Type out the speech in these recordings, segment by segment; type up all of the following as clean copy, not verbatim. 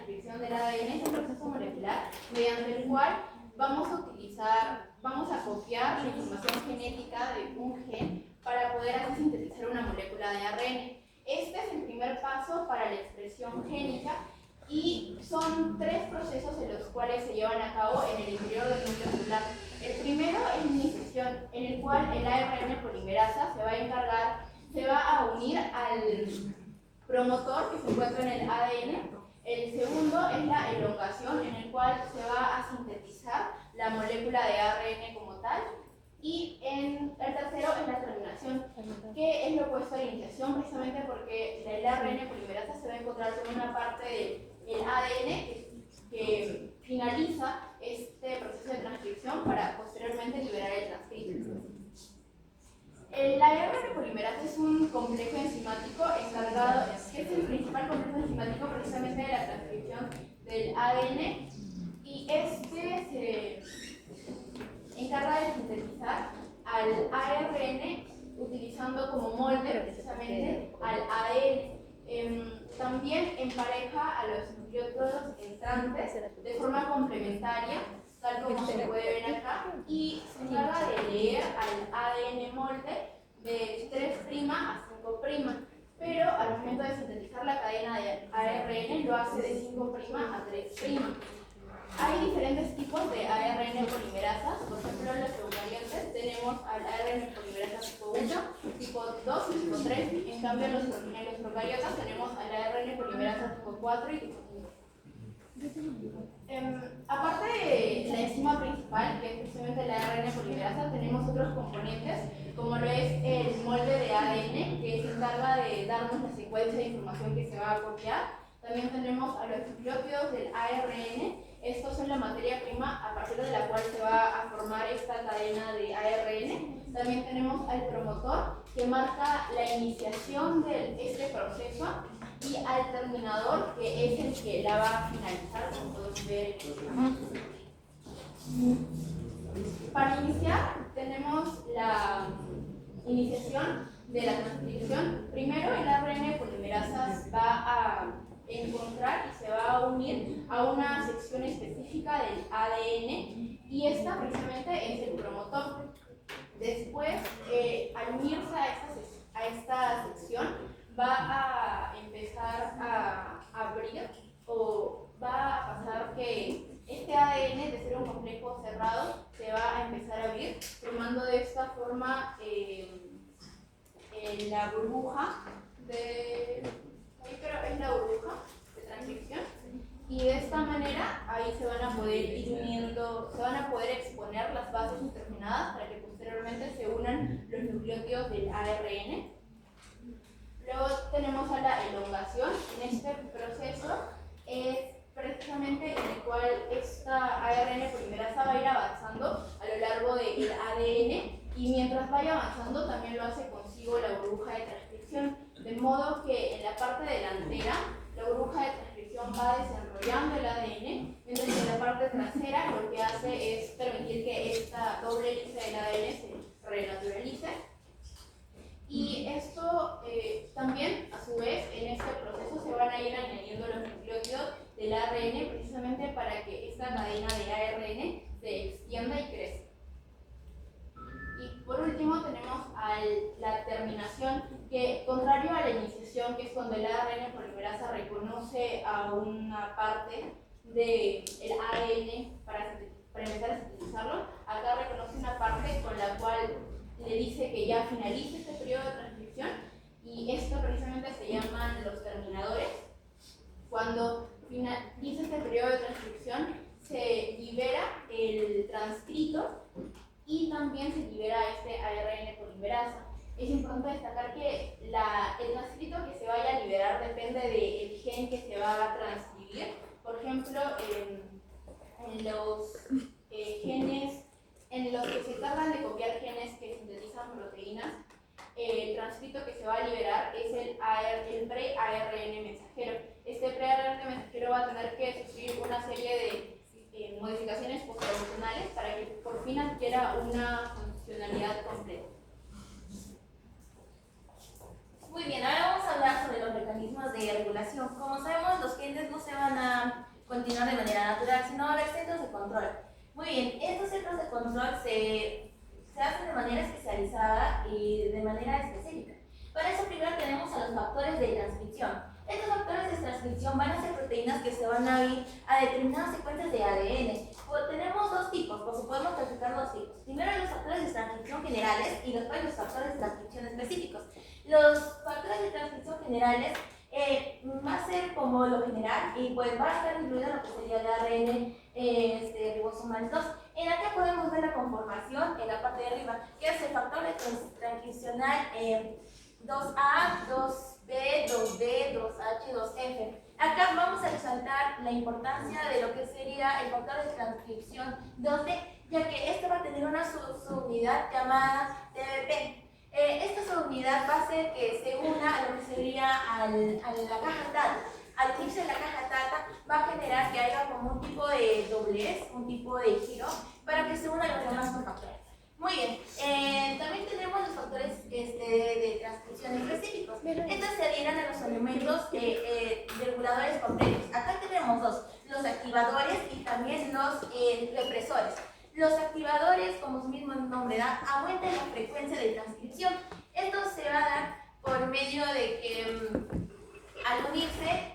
transcripción del ADN es un proceso molecular mediante el cual vamos a copiar la información genética de un gen para poder así sintetizar una molécula de ARN. Este es el primer paso para la expresión génica y son tres procesos en los cuales se llevan a cabo en el interior del núcleo celular. El primero es la iniciación, en el cual el ARN polimerasa se va a unir al promotor que se encuentra en el ADN. El segundo es la elongación, en el cual se va a sintetizar la molécula de ARN como tal. Y el tercero es la terminación, que es lo opuesto a la iniciación, precisamente porque el ARN polimerasa se va a encontrar con una parte del ADN que finaliza este proceso de transcripción para posteriormente liberar el transcrito. El ARN polimerasa es un complejo enzimático encargado, que es el principal complejo enzimático precisamente de la transcripción del ADN, y este se encarga de sintetizar al ARN utilizando como molde precisamente al ADN. También empareja a los nucleótidos entrantes de forma complementaria, tal como se puede ver acá, y se encarga de leer al ADN molde de 3' a 5', pero al momento de sintetizar la cadena de ARN lo hace de 5' a 3'. Hay diferentes tipos de ARN polimerasas. Por ejemplo, en los eucariotes tenemos al ARN polimerasa tipo 1, tipo 2 y tipo 3. En cambio, en los procariotas tenemos al ARN polimerasa tipo 4 y tipo 5. Aparte de la enzima principal, que es precisamente el ARN polimerasa, tenemos otros componentes, como lo es el molde de ADN, que se encarga de darnos la secuencia de información que se va a copiar. También tenemos a los nucleótidos del ARN. Estos son la materia prima a partir de la cual se va a formar esta cadena de ARN. También tenemos al promotor, que marca la iniciación de este proceso, y al terminador, que es el que la va a finalizar, como pueden ver. Para iniciar, tenemos la iniciación de la transcripción. Primero, el ARN polimerasa va a encontrar y se va a unir a una sección específica del ADN, y esta precisamente es el promotor. Después, al unirse a esta sección, va a empezar a abrir, o va a pasar que este ADN, de ser un complejo cerrado, se va a empezar a abrir, formando de esta forma la burbuja es la burbuja de transcripción, y de esta manera ahí se van a poder ir uniendo, se van a poder exponer las bases nitrogenadas para que posteriormente se unan los nucleótidos del ARN. Luego tenemos a la elongación. En este proceso es precisamente en el cual esta ARN polimerasa va a ir avanzando a lo largo del ADN, y mientras vaya avanzando también lo hace consigo la burbuja de transcripción, de modo que en la parte delantera la burbuja de transcripción va desenrollando el ADN, mientras que en la parte trasera lo que hace es permitir que esta doble hélice del ADN se renaturalice. Y esto también, a su vez, en este proceso se van a ir añadiendo los nucleótidos del ARN, precisamente para que esta cadena de ARN se extienda y crezca. Y por último tenemos la terminación, que, contrario a la iniciación, que es cuando el ARN polimerasa reconoce a una parte del ADN para empezar a sintetizarlo, acá reconoce una parte con la cual le dice que ya finaliza este periodo de transcripción, y esto precisamente se llaman los terminadores. Cuando finaliza este periodo de transcripción, se libera el transcrito y también se libera este ARN polimerasa. Es importante destacar que el transcrito que se vaya a liberar depende del gen que se va a transcribir. Por ejemplo, en los genes en los que se tratan de copiar genes que sintetizan proteínas, el transcrito que se va a liberar es el pre-ARN mensajero. Este pre-ARN mensajero va a tener que sufrir una serie de modificaciones post-traduccionales para que por fin adquiera una funcionalidad completa. Muy bien, ahora vamos a hablar sobre los mecanismos de regulación. Como sabemos, los genes no se van a continuar de manera natural, sino va a haber centros de control. Muy bien, estos centros de control se hacen de manera especializada y de manera específica. Para eso primero tenemos a los factores de transcripción. Estos factores de transcripción van a ser proteínas que se van a ir a determinadas secuencias de ADN. Tenemos dos tipos, pues podemos clasificar dos tipos. Primero los factores de transcripción generales y después los factores de transcripción específicos. Los factores de transcripción generales va a ser como lo general y pues va a estar incluido lo que sería el ARN ribosomal 2. En acá podemos ver la conformación en la parte de arriba, que es el factor de transcripcional 2A, 2B, 2D, 2H, 2F. Acá vamos a resaltar la importancia de lo que sería el factor de transcripción 2D, ya que este va a tener una subunidad llamada TBP. Esta subunidad va a hacer que se una a lo que sería a la caja TAT. Al unirse a la caja TAT va a generar que haya como un tipo de doblez, un tipo de giro, para que se unan los demás factores. Muy bien, también tenemos los factores de transcripción específicos. Estos se adhieren a los elementos reguladores complejos. Acá tenemos dos, los activadores y también los represores. Los activadores, como su mismo nombre da, aumentan la frecuencia de transcripción. Esto se va a dar por medio de que al unirse,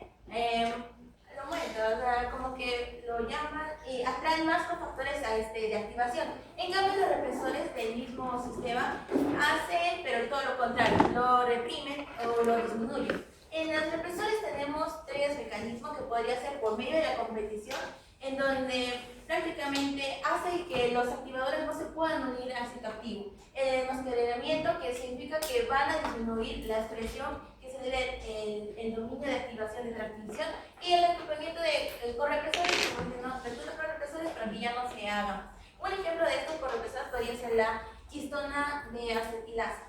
lo aumenta, o sea, como que lo llaman y atraen más cofactores de activación. En cambio, los represores del mismo sistema hacen, pero todo lo contrario, lo reprimen o lo disminuyen. En los represores tenemos tres mecanismos que podría ser por medio de la competición, en donde prácticamente hace que los activadores no se puedan unir al sitio activo. El enmascaramiento, que significa que van a disminuir la expresión que se debe el dominio de activación de transcripción, y el acoplamiento de correpresores, que no recursos correpresores para que ya no se haga. Un ejemplo de estos correpresores podría ser la histona de acetilasa.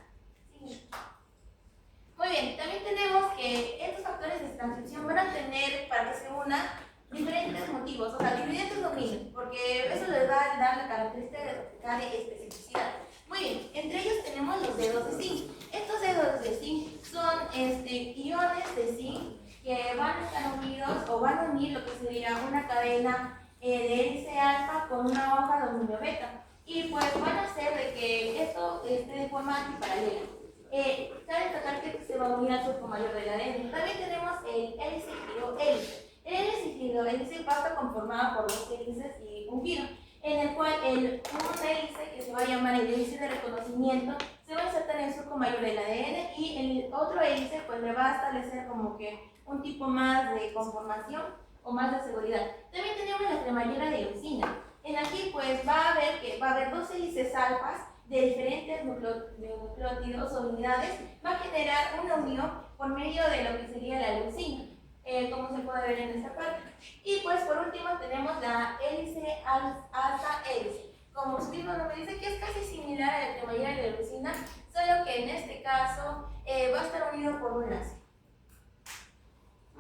Sí. Muy bien, también tenemos que estos factores de transcripción van a tener, para que se unan, diferentes motivos, o sea, diferentes dominios, porque eso les va a dar la característica de especificidad. Muy bien, entre ellos tenemos los dedos de zinc. Estos dedos de zinc son iones de zinc que van a estar unidos o van a unir lo que sería una cadena de hélice alfa con una hoja de dominio beta, y pues van a hacer de que esto esté de forma antiparalela. Cabe destacar que se va a unir al surco mayor del ADN. También tenemos el hélice giro-hélice. El hélice va a estar conformado por dos hélices y un giro, en el cual un hélice que se va a llamar el hélice de reconocimiento se va a insertar en el surco mayor del ADN, y el otro hélice pues le va a establecer como que un tipo más de conformación o más de seguridad. También tenemos la cremallera de leucina. En aquí pues va a haber dos hélices alfas de diferentes nucleótidos o unidades. Va a generar una unión por medio de lo que sería la leucina, como se puede ver en esta parte. Y pues por último tenemos la hélice alfa hélice. Como su mismo nombre dice, que es casi similar a la cremallera de leucina, solo que en este caso va a estar unido por un lazo.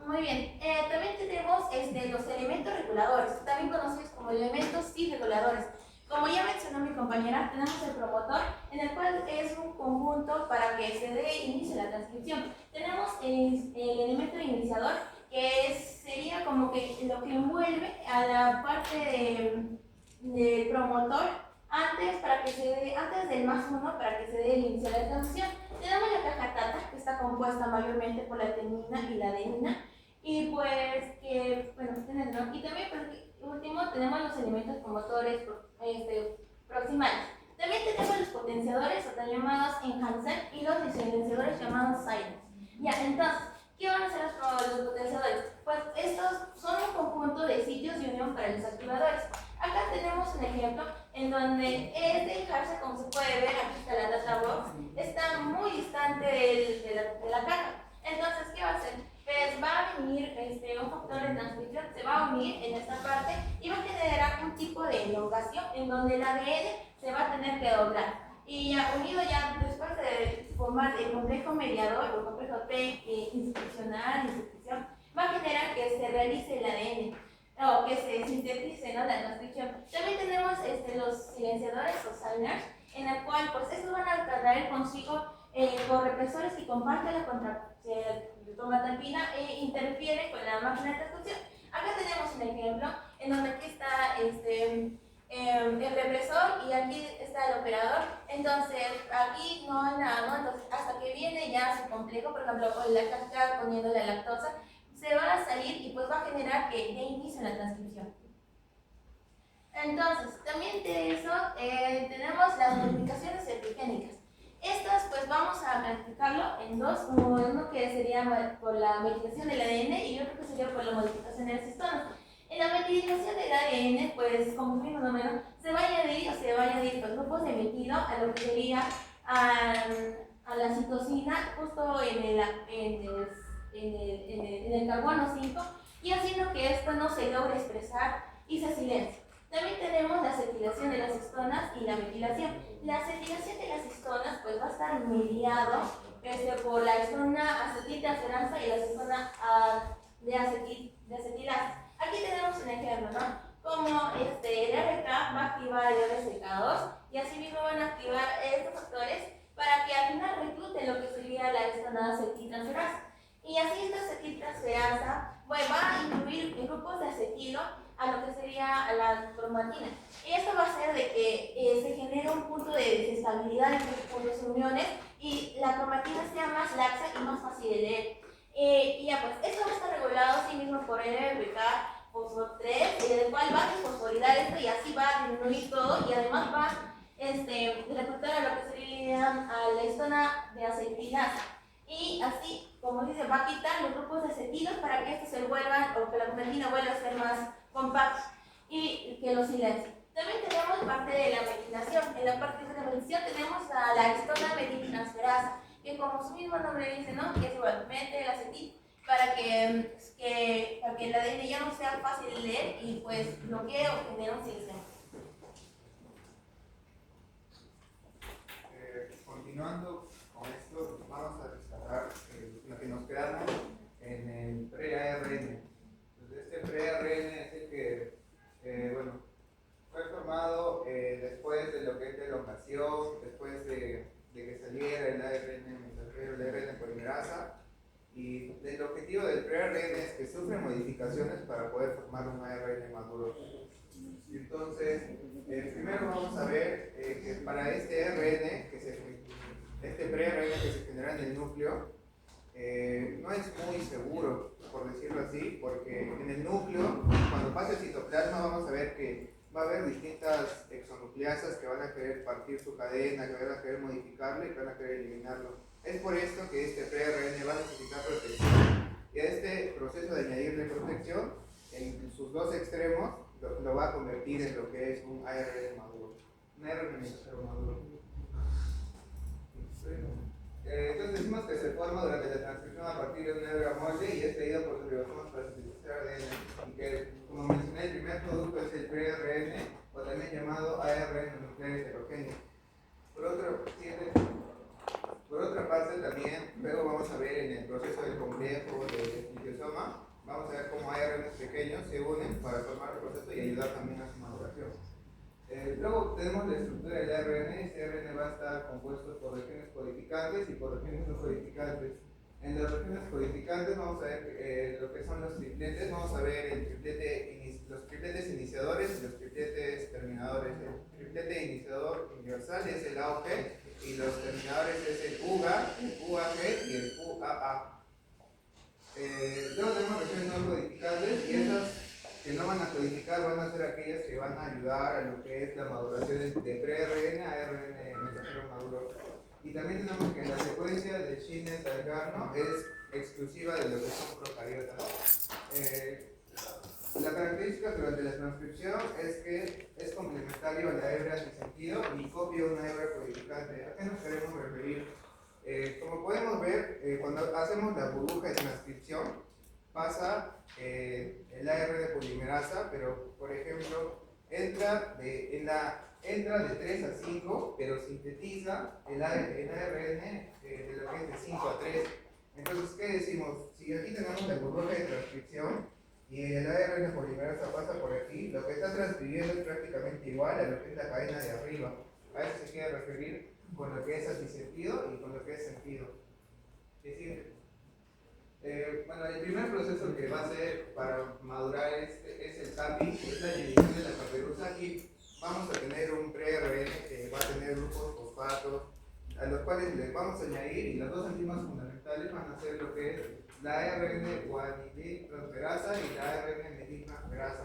Muy bien, también tenemos los elementos reguladores, también conocidos como elementos cis-reguladores. Como ya mencionó mi compañera, tenemos el promotor, en el cual es un conjunto para que se dé inicio a la transcripción. Tenemos el elemento iniciador, que sería como que lo que envuelve a la parte del promotor antes del más uno, para que se dé el inicio a la transcripción. Tenemos la caja TATA, que está compuesta mayormente por la tenina y la adenina, y pues que, bueno, ¿no? Y también por último tenemos los elementos promotores proximales. También tenemos los potenciadores, o también llamados enhancer, y los silenciadores llamados silence. Ya, entonces, ¿qué van a hacer los potenciadores? Pues estos son un conjunto de sitios de unión para los activadores. Acá tenemos un ejemplo en donde este enhancer, como se puede ver, aquí está la data box, está muy distante de la caja. Entonces, ¿qué va a hacer? Pues va a venir un factor de transcripción, se va a unir en esta parte y va a generar un tipo de elongación en donde el ADN se va a tener que doblar. Y ya unido, ya después de formar el complejo mediador, el complejo institucional, institución, va a generar que se realice el ADN o que se sintetice, ¿no?, la transcripción. También tenemos los silenciadores o signers, en el cual pues estos van a traer consigo correpresores que comparten la cromatina e interfieren con la máquina de transcripción. Acá tenemos un ejemplo el represor y aquí está el operador. Entonces aquí no hay nada, ¿no? Entonces hasta que viene ya su complejo, por ejemplo, o la cascada poniendo la lactosa, se va a salir y pues va a generar que dé inicio a la transcripción. Entonces, también de eso tenemos las modificaciones epigénicas. Estas pues vamos a clasificarlo en dos, uno que sería por la modificación del ADN y otro que sería por la modificación de las histonas. En la modificación del ADN, pues como su mismo número, se va a añadir los grupos de metido a lo que sería a la citosina justo en el carbono 5 y haciendo que esto no se logre expresar y se silencia. También tenemos la acetilación de las histonas y la metilación. La acetilación de las histonas pues va a estar mediado por la histona acetiltransferasa y la histona de acetilasa. Aquí tenemos un ejemplo, ¿no? Como el RK va a activar el RCK2 y así mismo van a activar estos factores para que al final recluten lo que sería la histona acetiltransferasa. Y así esta acetiltransferasa pues, va a incluir grupos de acetilo a lo que sería la cromatina. Y esto va a hacer de que se genere un punto de desestabilidad entre los uniones y la cromatina sea más laxa y más fácil de leer. Y ya pues, esto va a estar regulado así mismo por el RBK fosfo 3, el cual va a desfosforilizar esto y así va a disminuir todo y además va a reclutar a lo que sería a la histona de acetilasa. Y así, como dice, va a quitar los grupos de acetilos para que estos se vuelvan, o que la cromatina vuelva a ser más compacta y que los silencie. También tenemos parte de la metilación. En la parte de la metilación tenemos a la histona metiltransferasa, que como su mismo nombre dice, ¿no? Que es igual, mete el acetil para que el ADN ya no sea fácil de leer y pues bloquee o genere un silencio. Continuando con esto, vamos a destacar lo que nos quedamos en el pre-ARN. Entonces, este pre-ARN es el que, bueno, fue formado después de lo que es la elongación, después de que saliera el ARN mensajero, el ARN polimerasa. Y el objetivo del pre-ARN es que sufre modificaciones para poder formar un ARN maduro. Entonces, primero vamos a ver que para este ARN, este pre-ARN que se genera en el núcleo, no es muy seguro, por decirlo así, porque en el núcleo, cuando pasa el citoplasma, vamos a ver que va a haber distintas exonucleasas que van a querer partir su cadena, que van a querer modificarlo y que van a querer eliminarlo. Es por esto que este pre-ARN va a necesitar protección. Y a este proceso de añadirle protección, en sus dos extremos, lo va a convertir en lo que es un ARN maduro, un ARN mensajero maduro. Entonces decimos que se forma durante la transcripción a partir de una hebra molde y es leído por los ribosomas para sintetizar ADN. Y que, como mencioné, el primer producto es el pre-ARN, o también llamado ARN nuclear heterogéneo. Por otra parte, también, luego vamos a ver en el proceso del complejo del nucleosoma, vamos a ver cómo ARNs pequeños se unen para formar el proceso y ayudar también a su maduración. Luego tenemos la estructura del ARN. Este ARN va a estar compuesto por regiones codificantes y por regiones no codificantes. En las regiones codificantes vamos a ver lo que son los tripletes. Vamos a ver los tripletes iniciadores y los tripletes terminadores. El triplete iniciador universal es el AOG y los terminadores es el UGA, el UAG y el UAA. Luego tenemos regiones no codificantes y esas que no van a codificar van a ser aquellas que van a ayudar a lo que es la maduración de pre-ARN a ARN mensajero maduro. Y también tenemos que la secuencia de Schinnen-Talgarno es exclusiva de lo que son procariotas. La característica durante la transcripción es que es complementario a la hebra sin sentido y copia una hebra codificante. ¿A qué nos queremos referir? Como podemos ver, cuando hacemos la burbuja de transcripción, pasa el ARN polimerasa, pero por ejemplo entra de 3 a 5, pero sintetiza el ARN de lo que es de 5 a 3. Entonces, ¿qué decimos? Si aquí tenemos la burbuja de transcripción y el ARN polimerasa pasa por aquí, lo que está transcribiendo es prácticamente igual a lo que es la cadena de arriba. A eso se quiere referir con lo que es antisentido y con lo que es sentido. Es decir, bueno, el primer proceso que va a ser para madurar es el CAPI, es la añadición de la caperuza. Aquí vamos a tener un pre-ARN que va a tener grupos fosfatos, a los cuales le vamos a añadir, y las dos enzimas fundamentales van a ser lo que es la ARN guanidinotransferasa y la ARN metiltransferasa.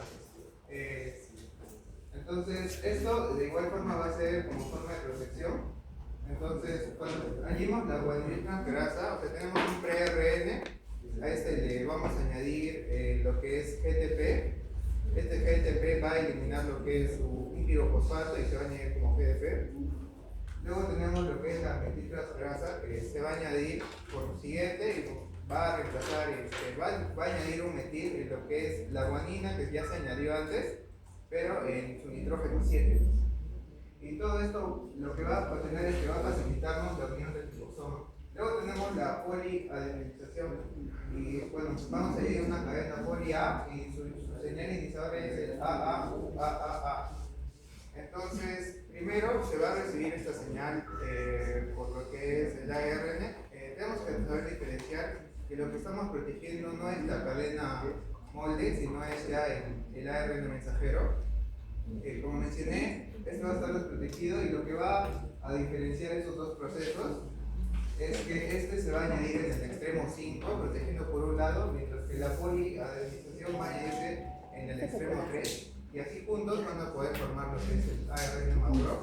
Entonces, esto de igual forma va a ser como forma de protección. Entonces, cuando añadimos la guanidinotransferasa, o sea, tenemos un pre-ARN, a este le vamos a añadir lo que es GTP. Este GTP va a eliminar lo que es un pirofosfato y se va a añadir como GDP. Luego tenemos lo que es la metiltransferasa, que se va a añadir por lo siguiente y va a reemplazar, va a añadir un metil en lo que es la guanina, que ya se añadió antes, pero en su nitrógeno 7. Y todo esto lo que va a tener es que va a facilitarnos la unión del ribosoma. Luego tenemos la poliadenilización, y bueno, vamos a ir a una cadena poli A y su señal iniciadora es el AAA. Entonces, primero se va a recibir esta señal por lo que es el ARN. Tenemos que saber diferenciar que lo que estamos protegiendo no es la cadena molde, sino es ya el ARN mensajero. Como mencioné, esto va a estar desprotegido, y lo que va a diferenciar esos dos procesos es que este se va a añadir en el extremo 5, protegiendo por un lado, mientras que la poliadenilización va a añadirse en el extremo 3, y así juntos van a poder formar lo que es el ARN maduro.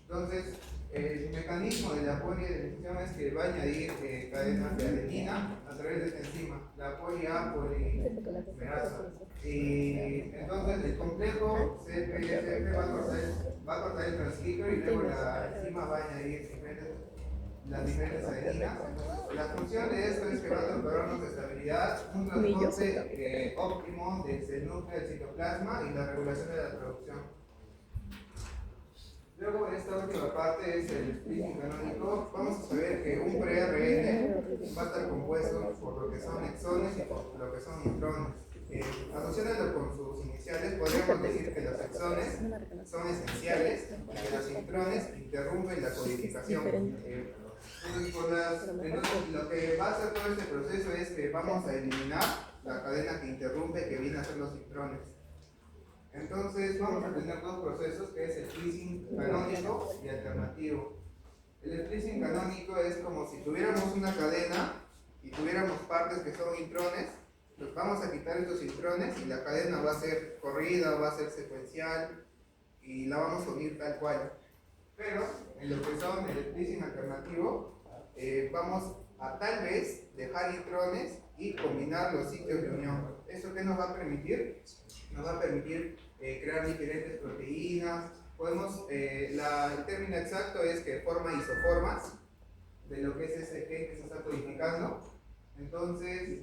Entonces, el mecanismo de la poliadenilización es que va a añadir cadenas de adenina a través de esta enzima, la poli-A polimerasa. Y entonces el complejo CPSF va a cortar el translíquido, y luego la enzima va a añadir las diferentes adeninas. La función de esto es que va a otorgarnos estabilidad, un transporte óptimo desde el núcleo del citoplasma y la regulación de la producción. Luego, esta última parte es el splicing canónico. Vamos a saber que un pre-ARN va a estar compuesto por lo que son exones y por lo que son intrones. Asociándolo con sus iniciales, podríamos decir que los exones son esenciales y que los intrones interrumpen la codificación. Entonces, lo que va a hacer todo este proceso es que vamos a eliminar la cadena que interrumpe, que viene a ser los intrones. Entonces vamos a tener dos procesos, que es el splicing canónico y alternativo. El splicing canónico es como si tuviéramos una cadena y tuviéramos partes que son intrones. Pues vamos a quitar estos intrones y la cadena va a ser corrida, va a ser secuencial y la vamos a unir tal cual. Pero en lo que son el splicing alternativo, vamos a tal vez dejar intrones y combinar los sitios de unión. ¿Eso qué nos va a permitir? Nos va a permitir crear diferentes proteínas. Podemos, el término exacto es que forma isoformas de lo que es ese gen que se está codificando. Entonces,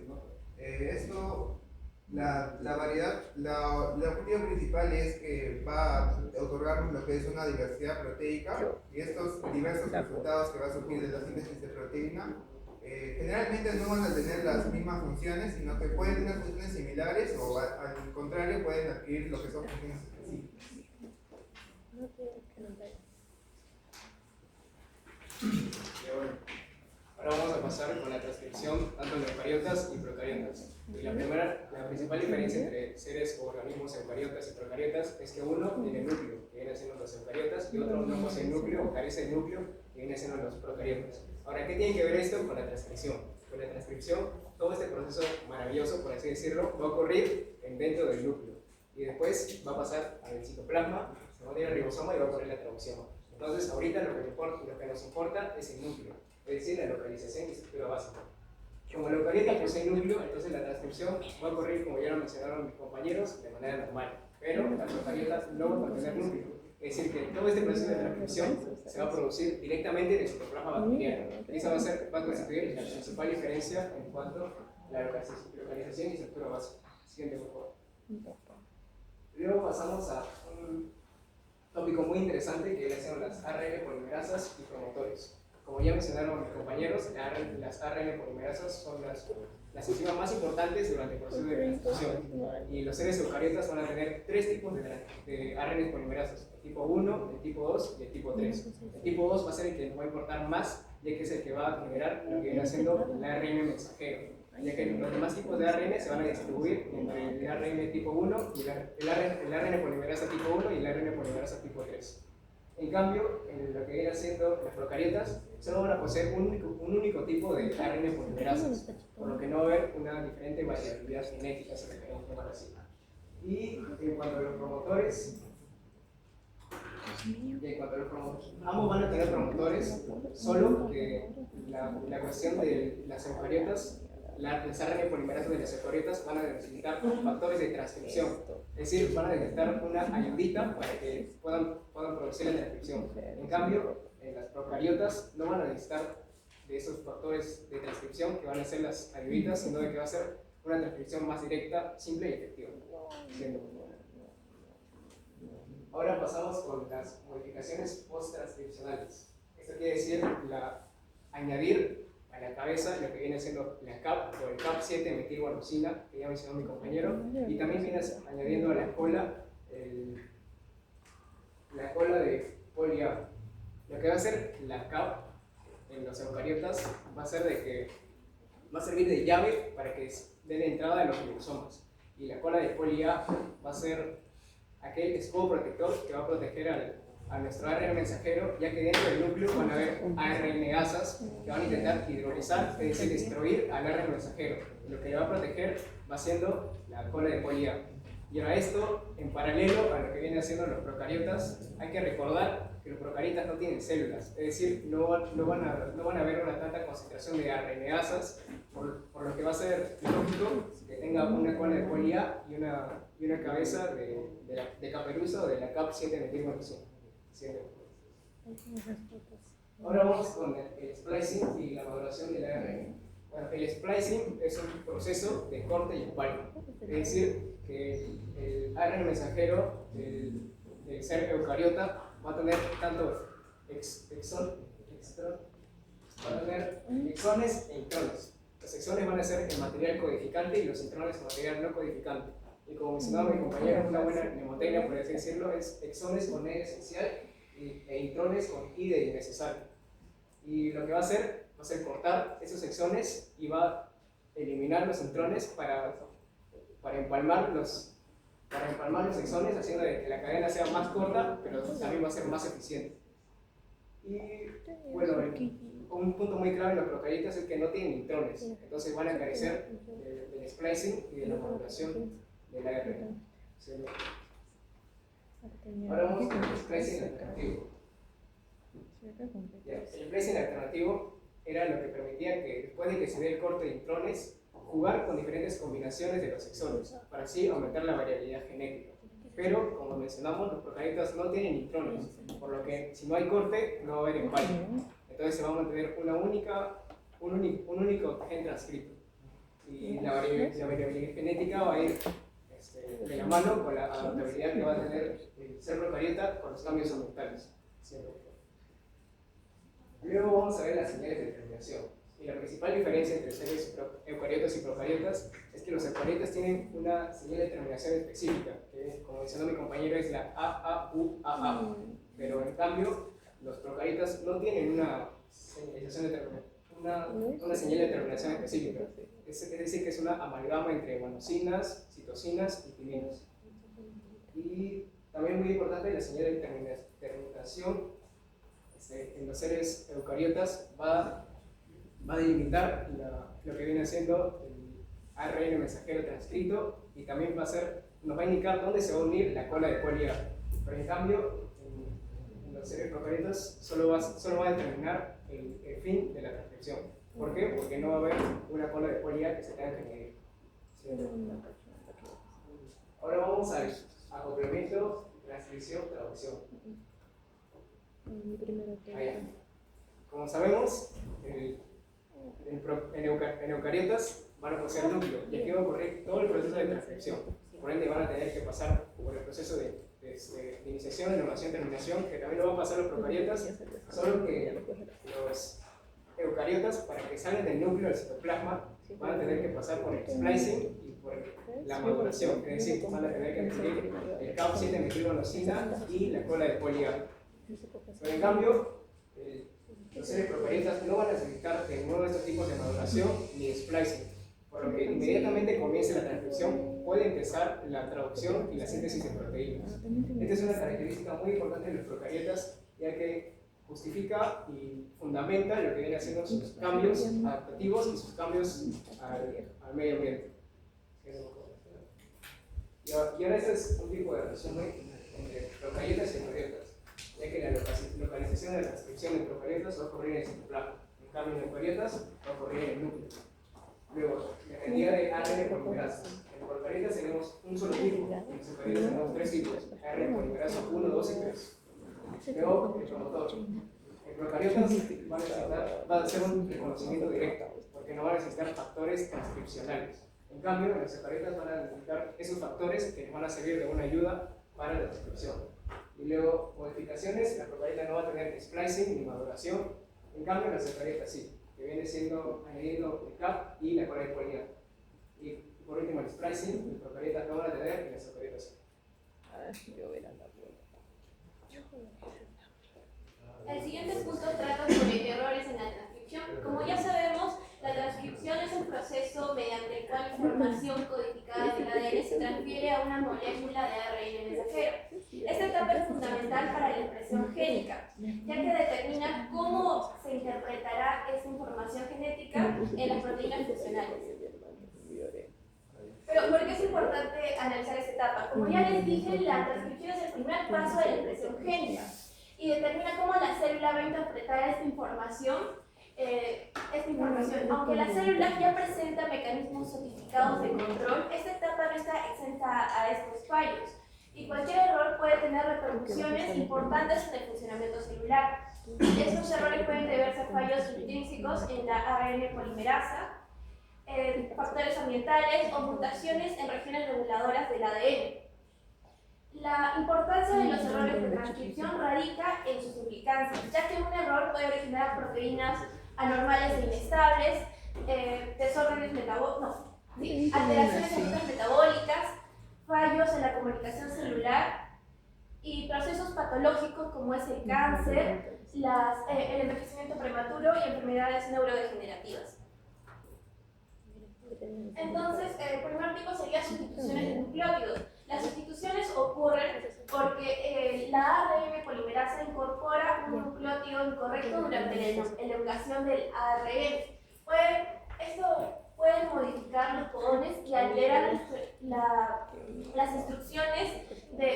la variedad, el objetivo principal es que va a otorgarnos lo que es una diversidad proteica, y estos diversos resultados que va a surgir de la síntesis de proteína generalmente no van a tener las mismas funciones, sino que pueden tener funciones similares, o al contrario pueden adquirir lo que son funciones específicas. Ahora vamos a pasar con la transcripción tanto en eucariotas y procariotas. Y la principal diferencia entre seres o organismos eucariotas y procariotas es que uno tiene núcleo, que viene siendo los eucariotas, y otro no posee núcleo o carece de núcleo, que viene siendo los procariotas. Ahora, ¿qué tiene que ver esto con la transcripción? Con la transcripción, todo este proceso maravilloso, por así decirlo, va a ocurrir dentro del núcleo. Y después va a pasar al citoplasma, se va a ir al ribosoma y va a ocurrir la traducción. Entonces, ahorita lo que nos importa es el núcleo, es decir, la localización y estructura básica. Como la eucariota posee núcleo, entonces la transcripción va a ocurrir, como ya lo mencionaron mis compañeros, de manera normal. Pero las eucariotas no van a tener núcleo. Es decir, que todo este proceso de transcripción se va a producir directamente en el citoplasma bacteriano. Y esa va a constituir la principal diferencia en cuanto a la localización y estructura básica. Siguiente, por favor. Luego pasamos a un tópico muy interesante que son las ARN polimerasas y promotores. Como ya mencionaron mis compañeros, las ARN polimerasas son las enzimas más importantes durante el proceso de transcripción. Y los seres eucariotas van a tener tres tipos de ARN polimerasas: el tipo 1, el tipo 2 y el tipo 3. El tipo 2 va a ser el que nos va a importar más, ya que es el que va a generar lo que viene siendo el ARN mensajero. ya que los demás tipos de ARN se van a distribuir entre el ARN tipo 1 y el ARN polimerasa tipo 1 y el ARN polimerasa tipo 3. En cambio, en lo que viene siendo las procariotas, solo van a poseer un único tipo de ARN polimerasas, por lo que no va a haber una diferente variabilidad genética, si lo queremos llamar así. Y en cuanto a los promotores, ambos van a tener promotores, solo que la cuestión de las eucariotas, las ARN polimerasas de las eucariotas van a necesitar factores de transcripción, es decir, van a necesitar una ayudita para que puedan producir la transcripción. En cambio, en las procariotas no van a necesitar de esos factores de transcripción que van a ser las ayuditas, sino de que va a ser una transcripción más directa, simple y efectiva. Ahora pasamos con las modificaciones post-transcripcionales. Esto quiere decir añadir a la cabeza lo que viene siendo la CAP o el CAP7 metilguanosina, que ya mencionó mi compañero, y también viene añadiendo a la cola de poli-A. Lo que va a hacer la CAP en los eucariotas va a ser de que va a servir de llave para que den entrada a los ribosomas, y la cola de poli-A va a ser aquel escudo protector que va a proteger a nuestro ARN mensajero, ya que dentro del núcleo van a haber ARN-asas que van a intentar hidrolizar, es decir, destruir al ARN mensajero. Lo que le va a proteger va siendo la cola de poli-A. Y ahora esto, en paralelo a lo que vienen haciendo los procariotas, hay que recordar que los procariotas no tienen células, es decir, no van a haber una tanta concentración de ARN-asas, por lo que va a ser lógico que tenga una cola de poli-A y una cabeza de caperuza o de la CAP7 metilguanosina. Ahora vamos con el splicing y la maduración del ARN. Bueno, el splicing es un proceso de corte y empalme, es decir, que el ARN mensajero del ser eucariota va a tener tanto va a tener exones e intrones. Los exones van a ser el material codificante y los intrones el material no codificante. Y como mencionaba mi compañero, una buena mnemotecnia, por así decirlo, es exones con E esencial e intrones con I de innecesario. Y lo que va a hacer cortar esos exones y va a eliminar los intrones para empalmar los exones, haciendo que la cadena sea más corta, pero también va a ser más eficiente. Y bueno, un punto muy clave en los procariotas es que no tienen intrones, entonces van a carecer del splicing y de la maduración del ARN. Ahora vamos con el splicing alternativo. El splicing alternativo era lo que permitía que después de que se dé el corte de intrones, jugar con diferentes combinaciones de los exones, para así aumentar la variabilidad genética. Pero, como mencionamos, los procariotas no tienen intrones, por lo que si no hay corte, no va a haber empalme. Entonces se va a mantener un único gen transcrito. Y la variabilidad genética va a ir de la mano con la adaptabilidad que va a tener el ser procariota con los cambios ambientales. Luego vamos a ver las señales de terminación. Y la principal diferencia entre seres eucariotas y procariotas es que los eucariotas tienen una señal de terminación específica, que como mencionó mi compañero es la AAUAA. Pero en cambio, los procariotas no tienen una señal de terminación específica. Es decir, que es una amalgama entre guanosinas, citosinas y timinas. Y también muy importante, la señal de terminación en los seres eucariotas va a delimitar lo que viene siendo el ARN mensajero transcrito, y también nos va a indicar dónde se va a unir la cola de poli-A. Pero en cambio, en los seres procariotas solo va a determinar el fin de la transcripción. ¿Por qué? Porque no va a haber una cola de poli-A que se tenga que añadir. Ahora vamos al acoplamiento, transcripción, traducción. Como sabemos, en eucariotas van a poseer núcleo, y aquí va a ocurrir todo el proceso de transcripción. Por ende van a tener que pasar por el proceso de iniciación, elaboración, terminación, que también lo van a pasar los procariotas, solo que los eucariotas, para que salgan del núcleo del citoplasma, van a tener que pasar por el splicing y por la maduración, es decir, van a tener que definir el CAP7 metilguanosina y la cola de poli-A. Pero en cambio, los seres procariotas no van a necesitar de ninguno de estos tipos de maduración ni de splicing. por lo que inmediatamente comience la transcripción puede empezar la traducción y la síntesis de proteínas. Esta es una característica muy importante de los procariotas, ya que justifica y fundamenta lo que viene haciendo sus cambios adaptativos y sus cambios al medio ambiente. Y ahora este es un tipo de resumen entre procariotas y eucariotas, ya que la localización de la transcripción de procariotas va a ocurrir en el citoplasma, en cambio en eucariotas va a ocurrir en el núcleo. Luego, la cantidad de ARN polimerasa. En procariotas tenemos un solo tipo, en los eucariotas tenemos 3 tipos, ARN polimerasa 1, 2 y 3. Luego, el promotor. En procariotas va a ser un reconocimiento directo, porque no va a necesitar factores transcripcionales. En cambio, en los eucariotas van a necesitar esos factores que les van a servir de una ayuda para la transcripción. Y luego, modificaciones, la procariota no va a tener splicing ni maduración, en cambio en los eucariotas sí, que viene siendo añadiendo el CAP y la cola de poliar. Y por último, el splicing, los procariotas no van a tener y los eucariotas sí. El siguiente punto trata sobre errores en la transcripción. Como ya sabemos, la transcripción es un proceso mediante el cual información codificada del ADN se transfiere a una molécula de ARN mensajero. Esta etapa es fundamental para la impresión génica, ya que determina cómo se interpretará esa información genética en las proteínas funcionales. Pero, ¿por qué es importante analizar esta etapa? Como ya les dije, la transcripción es el primer paso de la impresión génica y determina cómo la célula va a interpretar esta información. Aunque la célula ya presenta mecanismos sofisticados de control, esta etapa no está exenta a estos fallos y cualquier error puede tener repercusiones importantes en el funcionamiento celular. Estos errores pueden deberse a fallos intrínsecos en la ARN polimerasa, factores ambientales o mutaciones en regiones reguladoras del ADN. La importancia de los errores de transcripción radica en sus implicancias, ya que un error puede originar proteínas anormales e inestables, alteraciones en rutas metabólicas, fallos en la comunicación celular y procesos patológicos como es el cáncer, el envejecimiento prematuro y enfermedades neurodegenerativas. Entonces, el primer tipo sería sustituciones de nucleótidos. Las sustituciones ocurren porque la ARN polimerasa incorpora un nucleótido incorrecto durante la elongación del ARN. Esto puede modificar los codones y alterar las instrucciones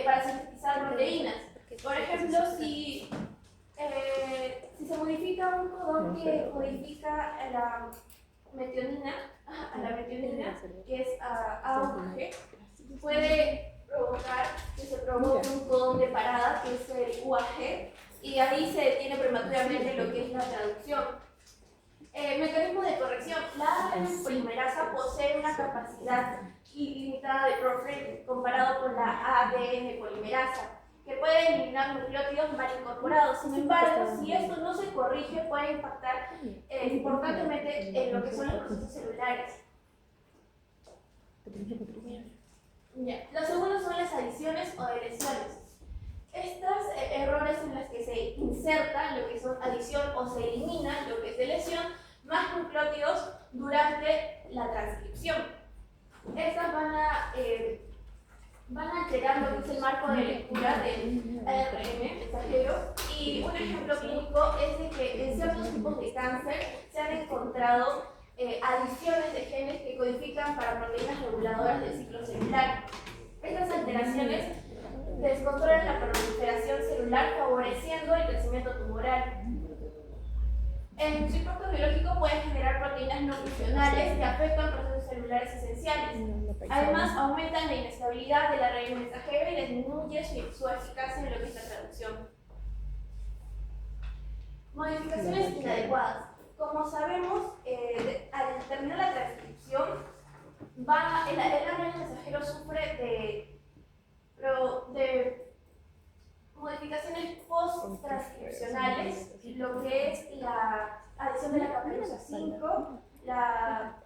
para sintetizar proteínas. Por ejemplo, si se modifica un codón que codifica la metionina, que es AUG, puede provocar que se provoque un codón de parada, que es el UAG, y ahí se detiene prematuramente lo que es la traducción. Mecanismo de corrección. La ARN polimerasa posee una capacidad ilimitada de buffer comparado con la ADN polimerasa, que puede eliminar nucleótidos mal incorporados. Sin embargo, si esto no se corrige, puede impactar importantemente en lo que son los procesos celulares. Los segundos son las adiciones o deleciones. Estos errores en los que se inserta lo que son adición o se elimina lo que es deleción, más nucleótidos durante la transcripción. Estas van a alterar lo que es el marco de lectura del ARN mensajero, y un ejemplo clínico es de que en ciertos tipos de cáncer se han encontrado adiciones de genes que codifican para proteínas reguladoras del ciclo celular. Estas alteraciones descontrolan la proliferación celular, favoreciendo el crecimiento tumoral. En su impacto biológico puede generar proteínas no funcionales que afectan procesos celulares esenciales. Además, aumentan la inestabilidad del ARN mensajero y disminuye su eficacia en lo que es la traducción. Modificaciones inadecuadas. Como sabemos, al terminar la transcripción, el ARN mensajero sufre de modificaciones post-transcripcionales, lo que es la adición de la caperuza 5, la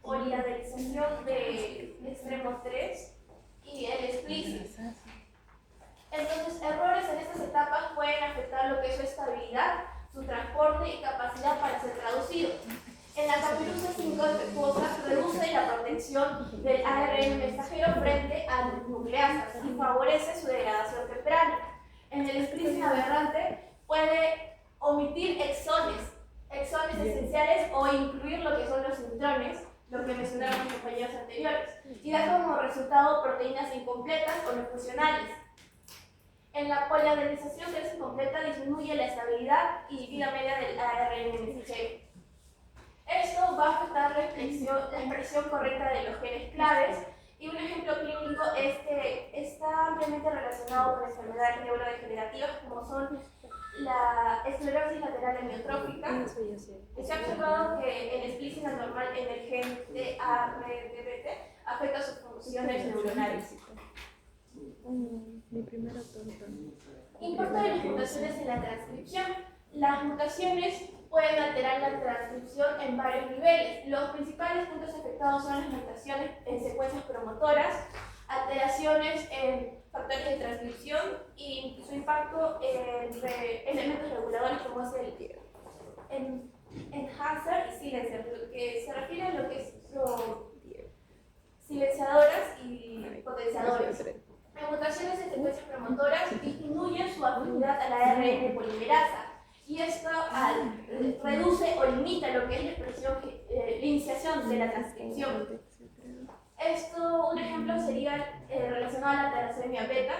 poliaderización de extremo 3 y el splicing. Entonces, errores en estas etapas pueden afectar lo que es su estabilidad, su transporte y capacidad para ser traducido. En la capiruza 5 defectuosa reduce la protección del ARN mensajero frente al nucleasa y favorece su degradación temprana. En el splicing aberrante puede omitir exones esenciales o incluir lo que son los intrones, lo que mencionaron mis compañeros anteriores, y da como resultado proteínas incompletas o no funcionales. En la poliadenización que es incompleta disminuye la estabilidad y vida media del ARN mensajero. Esto va a afectar la expresión correcta de los genes claves, y un ejemplo clínico es que está ampliamente relacionado con enfermedades neurodegenerativas como son la esclerosis lateral amiotrófica. Se ha observado que el splicing anormal en el gen de ARDBT afecta sus funciones neuronales. Importe de las mutaciones en la transcripción. Las mutaciones pueden alterar la transcripción en varios niveles. Los principales puntos afectados son las mutaciones en secuencias promotoras, alteraciones en factores de transcripción y su impacto en elementos reguladores como es el enhancer y silencer, lo que se refiere a lo que es silenciadoras y potenciadores. Las mutaciones en secuencias promotoras disminuyen su afinidad a la ARN polimerasa, y esto reduce o limita lo que es la iniciación de la transcripción. Un ejemplo sería relacionado a la talasemia beta,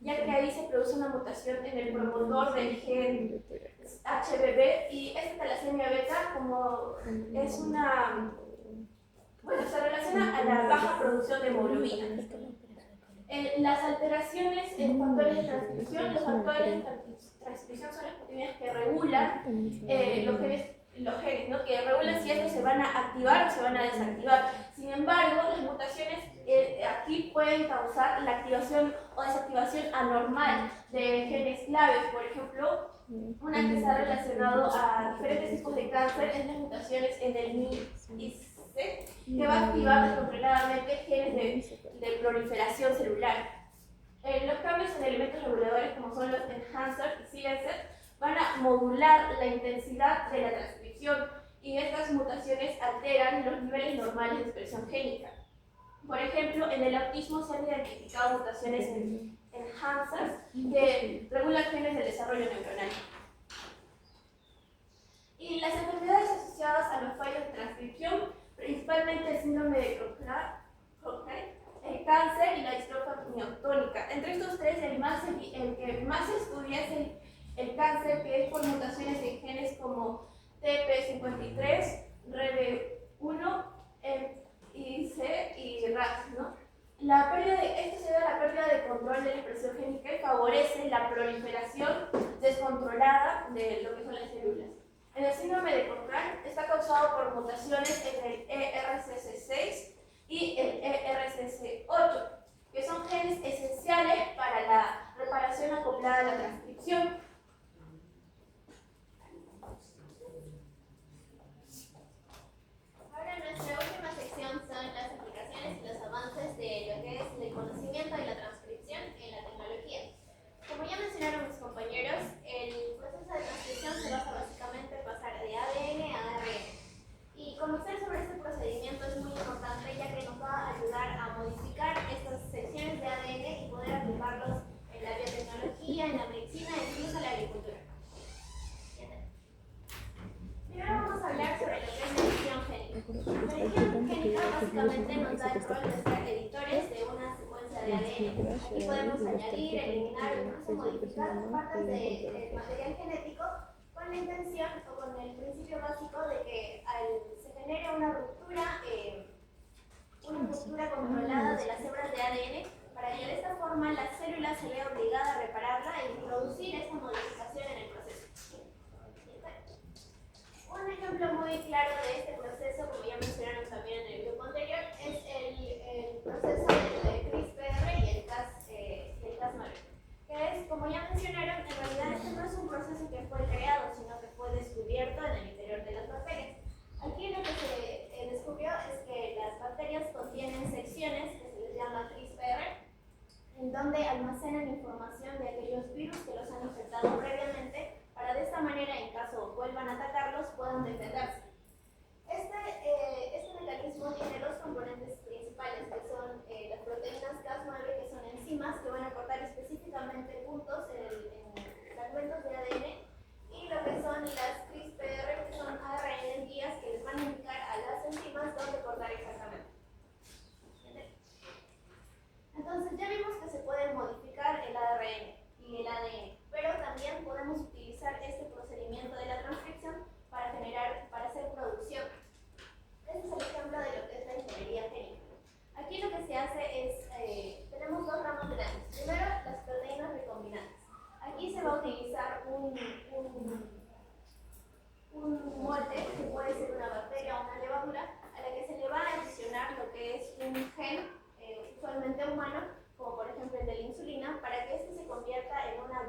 ya que ahí se produce una mutación en el promotor del gen HBB, y esta talasemia beta, como es se relaciona a la baja producción de hemoglobina. Las alteraciones en factores de transcripción, los factores de transcripción son las proteínas que regulan los genes, ¿no? Que regulan si estos se van a activar o se van a desactivar. Sin embargo, las mutaciones aquí pueden causar la activación o desactivación anormal de genes claves. Por ejemplo, una que está relacionado a diferentes tipos de cáncer es las mutaciones en el MIC, que va a activar descontroladamente genes de proliferación celular. Los cambios en elementos reguladores como son los enhancer y silencer van a modular la intensidad de la transcripción, y estas mutaciones alteran los niveles normales de expresión génica. Por ejemplo, en el autismo se han identificado mutaciones en enhancers que regulan genes del desarrollo neuronal. Y las enfermedades asociadas a los fallos de transcripción, principalmente el síndrome de Cochrane, el cáncer y la distrofia miotónica. Entre estos tres, el que más se estudia es el cáncer, que es por mutaciones en genes como TP53, RB1, IC y RAS, ¿no? Esto se debe a la pérdida de control de la expresión génica y favorece la proliferación descontrolada de lo que son las células. En el síndrome de Cochrane está causado por mutaciones en el ERCC6 y el ERCC8, que son genes esenciales para la reparación acoplada a la transcripción. Ahora nuestra última sección son las aplicaciones y los avances de lo que es el conocimiento y la transcripción en la tecnología. Como ya mencionaron mis compañeros, el proceso de transcripción se basa básicamente en pasar de ADN a ARN. Y conocer sobre este procedimiento es muy importante, ya que nos va a ayudar a modificar estas secciones de ADN y poder aplicarlos en la biotecnología, en la medicina e incluso en la agricultura. Primero vamos a hablar sobre lo que es la edición génica. La edición génica básicamente nos da el rol de ser editores de una secuencia de ADN. Aquí podemos añadir, eliminar o incluso modificar partes del material genético con la intención o con el principio básico de que se genere una ruptura controlada de las hebras de ADN, para que de esta forma la célula se vea obligada a repararla e introducir esta modificación en el proceso. Un ejemplo muy claro de este proceso, como ya mencionaron también en el grupo anterior, es el proceso de CRISPR y el Cas9, que es, como ya mencionaron, en realidad este no es un proceso que fue creado, sino que fue descubierto en el interior de las bacterias. Aquí lo que se descubrió es que las bacterias contienen secciones que se les llama CRISPR, en donde almacenan información de aquellos virus que los han infectado previamente, para de esta manera, en caso vuelvan a atacarlos, puedan defenderse.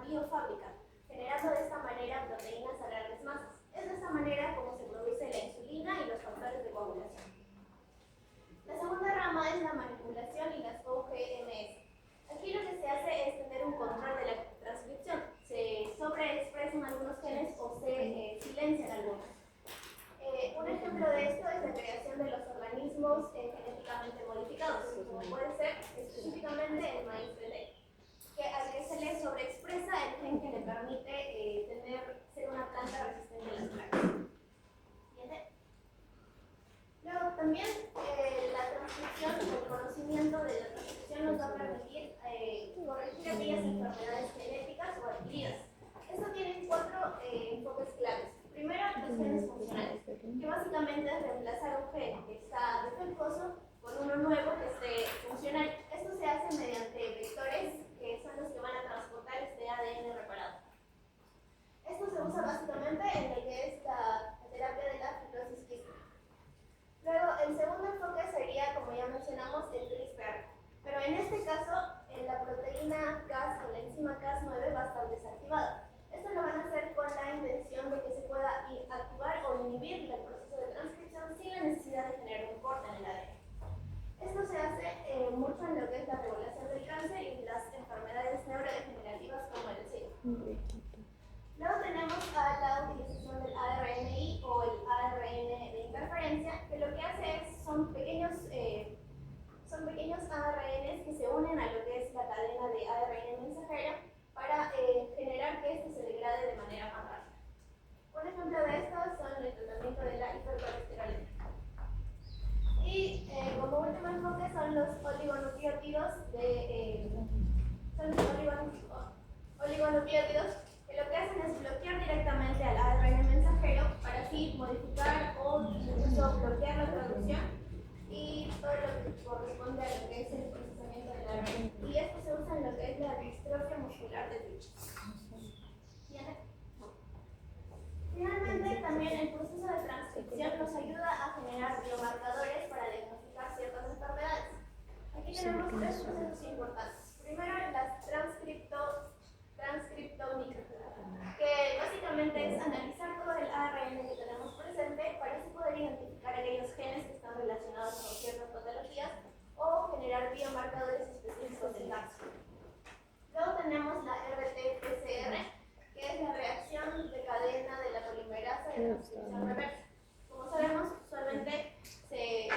biofábrica, generando de esta manera proteínas a grandes masas. Es de esta manera como se produce la insulina y los factores de coagulación. La segunda rama es la manipulación y las OGMs. Aquí lo que se hace es tener un control de la transcripción. Se sobreexpresan algunos genes o se silencian algunos. Un ejemplo de esto es la creación de los organismos genéticamente modificados, como puede ser específicamente el maíz bebé, que al que se le sobreexpresa el gen que le permite ser una planta resistente a las plagas. ¿Siguiente? Luego también la transcripción, el conocimiento de la transcripción nos va a permitir corregir aquellas enfermedades genéticas o adquiridas. Esto tiene 4 enfoques claves. Primero, los genes funcionales, que básicamente es reemplazar un gen que está defectuoso por uno nuevo que esté funcional. Esto se hace mediante vectores que son los que van a transportar este ADN reparado. Esto se usa básicamente en lo que es la terapia de la fibrosis quística. Luego, el segundo enfoque sería, como ya mencionamos, el CRISPR. Pero en este caso, la proteína Cas o la enzima Cas9 va a estar desactivada. Esto lo van a hacer con la intención de que se pueda activar o inhibir el proceso de transcripción sin la necesidad de generar un corte en el ADN. Esto se hace mucho en lo que es la regulación del cáncer y las enfermedades neurodegenerativas como el SIDA. Luego tenemos a la utilización del ARNI o el ARN de interferencia, que lo que hace son pequeños ARNs que se unen a lo que es la cadena de ARN mensajero para generar que este se degrade de manera más rápida. Un ejemplo de esto son el tratamiento de la hipercolesterolemia. Y como último enfoque son los oligonucleótidos que lo que hacen es bloquear directamente al ARN mensajero para así modificar o incluso bloquear la traducción y todo lo que corresponde a lo que es el procesamiento del ARN. Y esto se usa en lo que es la distrofia muscular de Duchenne. Finalmente, también el proceso de transcripción nos ayuda a generar biomarcadores para diagnosticar ciertas enfermedades. Aquí tenemos 3 procesos importantes. Primero, las transcriptómicas, que básicamente es analizar todo el ARN que tenemos presente para así poder identificar aquellos genes que están relacionados con ciertas patologías o generar biomarcadores específicos del caso. Luego tenemos la RT-PCR, que es la reacción de cadena de la polimerasa de transcripción reversa. Como sabemos, usualmente se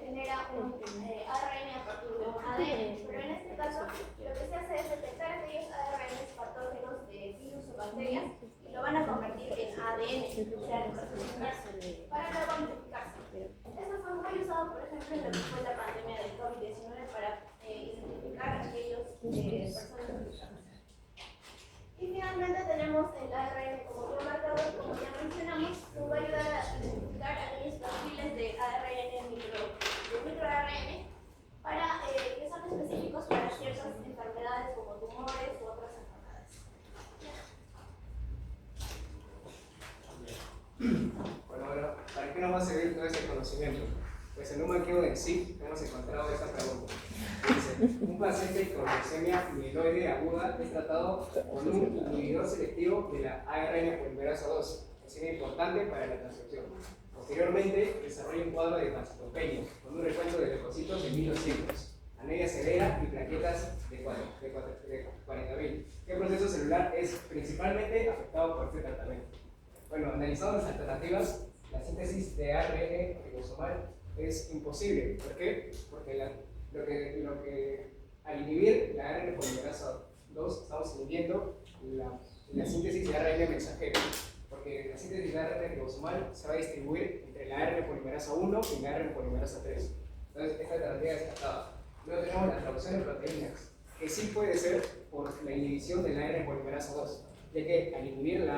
genera un ARN a partir de un ADN, pero en este caso lo que se hace es detectar aquellos ARNs patógenos de virus o bacterias y lo van a convertir en ADN, o sea, en proceso inverso, para luego amplificarse. Esto fue muy usado, por ejemplo, en lo que fue la pandemia del COVID-19 para identificar a aquellos personas infectadas. Y finalmente tenemos el ARN como biomarcador, como ya mencionamos, que va a ayudar a identificar aquellos perfiles de ARN microARN para que son específicos para ciertas enfermedades como tumores u otras enfermedades. Bueno, ahora, ¿para qué nos va a servir todo este conocimiento? Pues en un banqueo en sí hemos encontrado esta pregunta. Dice, un paciente con leucemia mieloide aguda es tratado con un inhibidor selectivo de la ARN polimerasa 2, enzima importante para la transcripción. Posteriormente, desarrolla un cuadro de pancytopenia con un recuento de leucocitos de 1200, anemia severa y plaquetas de 40.000. ¿Qué proceso celular es principalmente afectado por este tratamiento? Bueno, analizando las alternativas, la síntesis de ARN ribosomal es imposible. ¿Por qué? Porque al inhibir la ARN polimerasa 2 estamos inhibiendo la síntesis de ARN mensajero, porque la síntesis de ARN ribosomal se va a distribuir entre la ARN polimerasa 1 y la ARN polimerasa 3. Entonces, esta alternativa es descartada. Luego tenemos la traducción de proteínas, que sí puede ser por la inhibición de la ARN polimerasa 2, ya que al inhibir la